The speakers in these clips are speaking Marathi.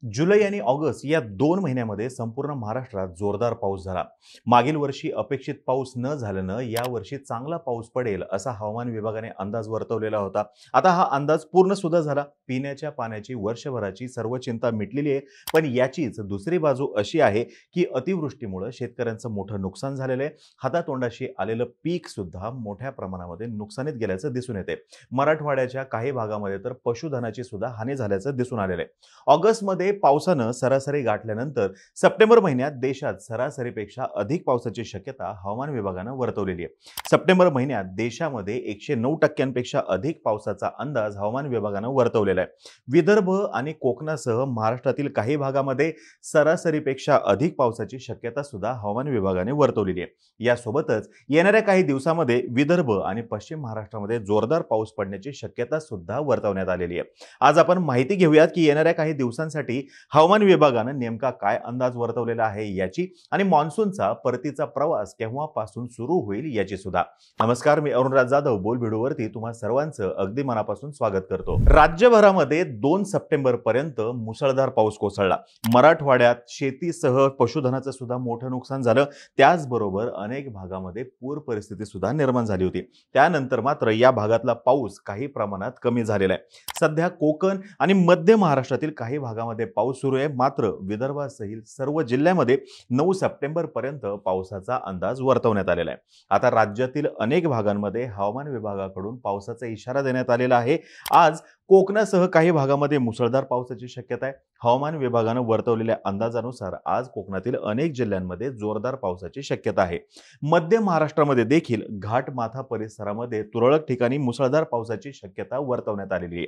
जुलै आणि ऑगस्ट या 2 महिन्यामध्ये संपूर्ण महाराष्ट्रात जोरदार पाऊस झाला. मागील वर्षी अपेक्षित पाऊस न झाल्यानं यावर्षी चांगला पाऊस पडेल असा हवामान विभागाने अंदाज वर्तवलेला होता. आता हा अंदाज पूर्ण सुद्धा झाला. पिण्याच्या पाण्याची वर्षभराची सर्व चिंता मिटलेली आहे. पण याचीच दुसरी बाजू अशी आहे की अतिवृष्टीमुळे शेतकऱ्यांचं मोठं नुकसान झालेलं आहे. हातातोंडाशी आलेलं पीक सुद्धा मोठ्या प्रमाणामध्ये नुकसानीत गेल्याचं दिसून येते. मराठवाड्याच्या काही भागामध्ये तर पशुधनाची सुद्धा हानी झाल्याचं दिसून आलेलं आहे. ऑगस्टमध्ये पावसानं सरासरी गाठल्यानंतर सप्टेंबर महिन्यात देशात सरासरीपेक्षा अधिक पावसाची शक्यता हवामान विभागानं वर्तवलेली आहे. सप्टेंबर महिन्यात देशामध्ये 109% अधिक पावसाचा अंदाज हवामान विभागानं वर्तवलेला आहे. विदर्भ आणि कोकणासह महाराष्ट्रातील काही भागामध्ये सरासरीपेक्षा अधिक पावसाची शक्यता सुद्धा हवामान विभागाने वर्तवलेली आहे. यासोबतच येणाऱ्या काही दिवसामध्ये विदर्भ आणि पश्चिम महाराष्ट्रामध्ये जोरदार पाऊस पडण्याची शक्यता सुद्धा वर्तवण्यात आलेली आहे. आज आपण माहिती घेऊयात की येणाऱ्या काही दिवसांसाठी हवामान विभागानं नेमका काय अंदाज वर्तवलेला आहे याची आणि मान्सूनचा परतीचा प्रवास केव्हापासून सुरू होईल याची सुद्धा. नमस्कार, मी अरुणराज जाधव बोल व्हिडिओवरती तुम्हा सर्वांचं अगदी मनापासून स्वागत करतो. राज्यभरामध्ये 2 सप्टेंबर पर्यंत मुसळधार पाऊस कोसळला. मराठवाड्यात शेतीसह पशुधनाचं सुद्धा मोठं नुकसान झालं. त्याचबरोबर अनेक भागामध्ये पूर परिस्थिती सुद्धा निर्माण झाली होती. त्यानंतर मात्र या भागातला पाऊस काही प्रमाणात कमी झालेला आहे. सध्या कोकण आणि मध्य महाराष्ट्रातील काही भागामध्ये पाऊस सुरू आहे. मात्र विदर्भासह सर्व जिल्ह्यामध्ये 9 सप्टेंबर पर्यंत पावसाचा अंदाज वर्तवण्यात आलेला आहे. आता राज्यातील अनेक भागांमध्ये हवामान विभागाकडून पावसाचा इशारा देण्यात आलेला आहे. आज कोकणासह काही भागामध्ये मुसळधार पावसाची शक्यता आहे. हवामान विभागानं वर्तवलेल्या अंदाजानुसार आज कोकणातील अनेक जिल्ह्यांमध्ये जोरदार पावसाची शक्यता आहे. मध्य महाराष्ट्रामध्ये देखील घाटमाथा परिसरामध्ये तुरळक ठिकाणी मुसळधार पावसाची शक्यता वर्तवण्यात आलेली आहे.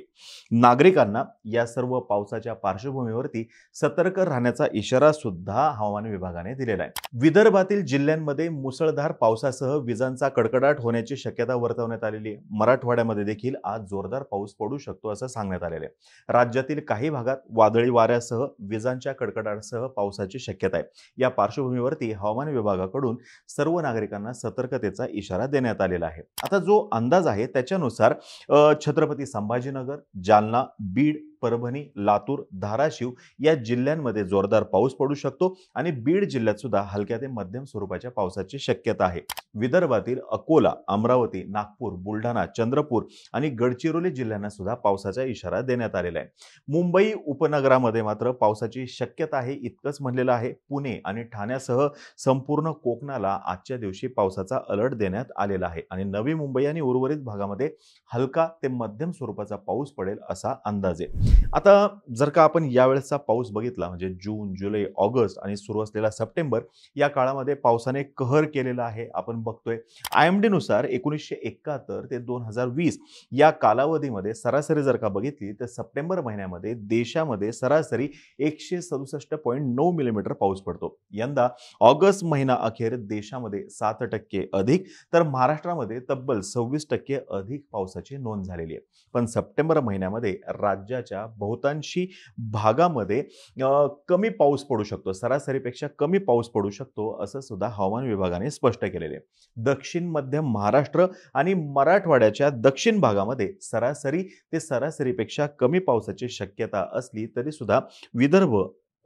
नागरिकांना या सर्व पावसाच्या पार्श्वभूमीवरती सतर्क राहण्याचा इशारा सुद्धा हवामान विभागाने दिलेला आहे. विदर्भातील जिल्ह्यांमध्ये मुसळधार पावसासह विजांचा कडकडाट होण्याची शक्यता वर्तवण्यात आलेली आहे. मराठवाड्यामध्ये देखील आज जोरदार पाऊस पडू शकतो असं सांगण्यात आलेलं आहे. राज्यातील काही भागात वादळी वाऱ्यासह विजांच्या कडकडाटासह पावसाची शक्यता आहे. या पार्श्वभूमीवरती हवामान विभागाकडून सर्व नागरिकांना सतर्कतेचा इशारा देण्यात आलेला आहे. आता जो अंदाज आहे त्याच्यानुसार छत्रपती संभाजीनगर, जालना, बीड, परभणी, लातूर, धाराशिव या जिल्ह्यांमध्ये जोरदार पाऊस पडू शकतो आणि बीड जिल्ह्यात सुद्धा हलक्या ते मध्यम स्वरूपाच्या पावसाची शक्यता आहे. विदर्भातील अकोला, अमरावती, नागपूर, बुलढाणा, चंद्रपूर आणि गडचिरोली जिल्ह्यांना सुद्धा पावसाचा इशारा देण्यात आलेला आहे. मुंबई उपनगरामध्ये मात्र पावसाची शक्यता आहे इतकंच म्हणलेलं आहे. पुणे आणि ठाण्यासह संपूर्ण कोकणाला आजच्या दिवशी पावसाचा अलर्ट देण्यात आलेला आहे आणि नवी मुंबई आणि उर्वरित भागामध्ये हलका ते मध्यम स्वरूपाचा पाऊस पडेल असा अंदाज आहे. आता जर का आपण यावेळेसचा पाऊस बघितला म्हणजे जून, जुलै, ऑगस्ट आणि सुरू असलेला सप्टेंबर या काळामध्ये पावसाने कहर केलेला आहे. आपण बघतोय IMD नुसार 1971 ते 2020 या कालावधीमध्ये सरासरी जर का बघितली तर सप्टेंबर महिन्यामध्ये देशामध्ये सरासरी 167.9 मिलीमीटर पाऊस पडतो. यंदा ऑगस्ट महिना अखेर देशामध्ये 7% अधिक तर महाराष्ट्रामध्ये तब्बल 26% अधिक पावसाची नोंद झालेली आहे. पण सप्टेंबर महिन्यामध्ये राज्याच्या बहुतांशी भागामध्ये कमी पाऊस पडू शकतो, सरासरीपेक्षा कमी पाऊस पडू शकतो असं सुद्धा हवामान विभागाने स्पष्ट केलेले आहे. दक्षिण मध्य महाराष्ट्र आणि मराठवाड्याच्या दक्षिण भागामध्ये सरासरी ते सरासरीपेक्षा कमी पावसाची शक्यता असली तरी सुद्धा विदर्भ,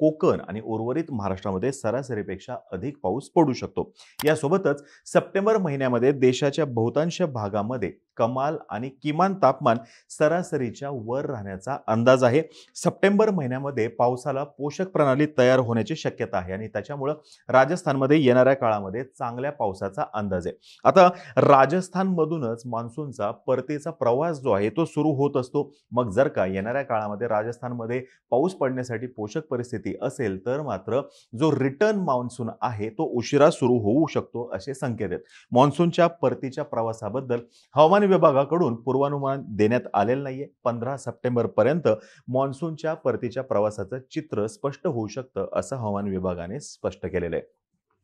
कोकण आणि उर्वरित महाराष्ट्रामध्ये सरासरीपेक्षा अधिक पाऊस पडू शकतो. यासोबतच सप्टेंबर महिन्यामध्ये देशाच्या बहुतांश भागामध्ये कमाल आणि किमान तापमान सरासरीच्या वर राहण्याचा अंदाज आहे. सप्टेंबर महिन्यामध्ये पावसाला पोषक प्रणाली तयार होण्याची शक्यता आहे आणि त्याच्यामुळे राजस्थानमध्ये येणाऱ्या काळामध्ये चांगल्या पावसाचा अंदाज आहे. आता राजस्थानमधूनच मान्सूनचा परतीचा प्रवास जो आहे तो सुरू होत असतो. मग जर का येणाऱ्या काळामध्ये राजस्थानमध्ये पाऊस पडण्यासाठी पोषक परिस्थिती असेल तर मात्र जो रिटर्न मान्सून आहे तो उशिरा सुरू होऊ शकतो असे संकेत आहेत. मान्सूनच्या परतीच्या प्रवासाबद्दल हवामान विभागाकडून पूर्वानुमान देण्यात आलेलं नाहीये. 15 सप्टेंबर पर्यंत मान्सूनच्या परतीच्या प्रवासाचं चित्र स्पष्ट होऊ शकतं असं हवामान विभागाने स्पष्ट केलेलं आहे.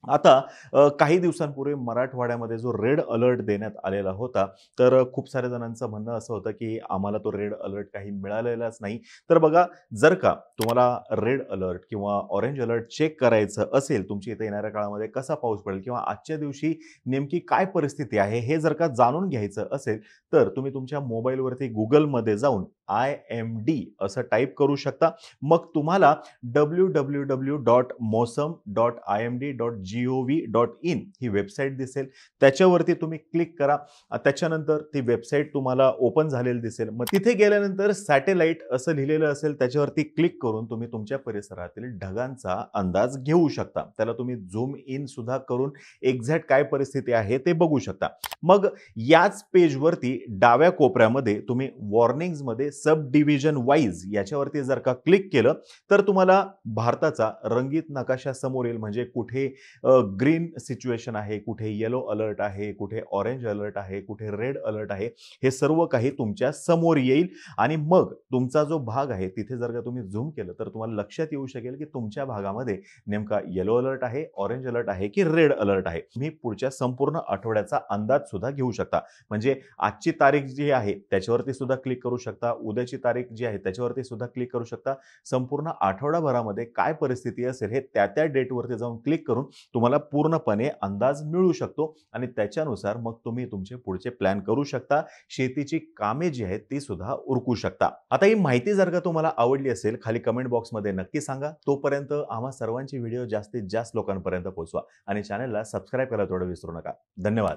आता काही दिवसांपूर्वी मराठवाड्यामध्ये जो रेड अलर्ट देण्यात आलेला होता तर खूप साऱ्या जणांचं म्हणणं असं होतं की आम्हाला तो रेड अलर्ट काही मिळालेलाच नाही. तर बघा, जर का तुम्हाला रेड अलर्ट किंवा ऑरेंज अलर्ट चेक करायचं असेल, तुमच्या इथे येणाऱ्या काळामध्ये कसा पाऊस पडेल किंवा आजच्या दिवशी नेमकी काय परिस्थिती आहे हे जर का जाणून घ्यायचं असेल तर तुम्ही तुमच्या मोबाईलवरती गुगलमध्ये जाऊन www.mosam.imd असं टाईप करू शकता. मग तुम्हाला www.mosam.imd.gov.in ही वेबसाईट दिसेल. त्याच्यावरती तुम्ही क्लिक करा. त्याच्यानंतर ती वेबसाईट तुम्हाला ओपन झालेली दिसेल. मग तिथे गेल्यानंतर सॅटेलाइट असं लिहिलेलं असेल, त्याच्यावरती क्लिक करून तुम्ही तुमच्या परिसरातील ढगांचा अंदाज घेऊ शकता. त्याला तुम्ही झूम इन सुद्धा करून एक्झॅक्ट काय परिस्थिती आहे ते बघू शकता. मग याच पेजवरती डाव्या कोपऱ्यामध्ये तुम्ही वॉर्निंग्समध्ये सब डिव्हिजन वाईज याच्यावरती जर का क्लिक केलं तर तुम्हाला भारताचा रंगीत नकाशा समोर येईल. म्हणजे कुठे ग्रीन सिच्युएशन आहे, कुठे येलो अलर्ट आहे, कुठे ऑरेंज अलर्ट आहे, कुठे रेड अलर्ट आहे, हे सर्व काही तुमच्या समोर येईल. आणि मग तुमचा जो भाग आहे तिथे जर का तुम्ही झूम केलं तर तुम्हाला लक्षात येऊ शकेल की तुमच्या भागामध्ये नेमका येलो अलर्ट आहे, ऑरेंज अलर्ट आहे की रेड अलर्ट आहे. तुम्ही पुढच्या संपूर्ण आठवड्याचा अंदाज सुद्धा घेऊ शकता. म्हणजे आजची तारीख जी आहे त्याच्यावरती सुद्धा क्लिक करू शकता, उद्याची तारीख जी आहे त्याच्यावरती सुद्धा क्लिक करू शकता. संपूर्ण आठवडाभरामध्ये काय परिस्थिती असेल हे त्या डेटवरती जाऊन क्लिक करून तुम्हाला पूर्णपणे अंदाज मिळू शकतो आणि त्याच्यानुसार मग तुम्ही तुमचे पुढचे प्लॅन करू शकता. शेतीची कामे जी आहेत ती सुद्धा उरकू शकता. आता ही माहिती जर का तुम्हाला आवडली असेल खाली कमेंट बॉक्समध्ये नक्की सांगा. तोपर्यंत आम्हा सर्वांची व्हिडिओ जास्तीत जास्त लोकांपर्यंत पोहोचवा आणि चॅनलला सबस्क्राईब करायला थोडं विसरू नका. धन्यवाद.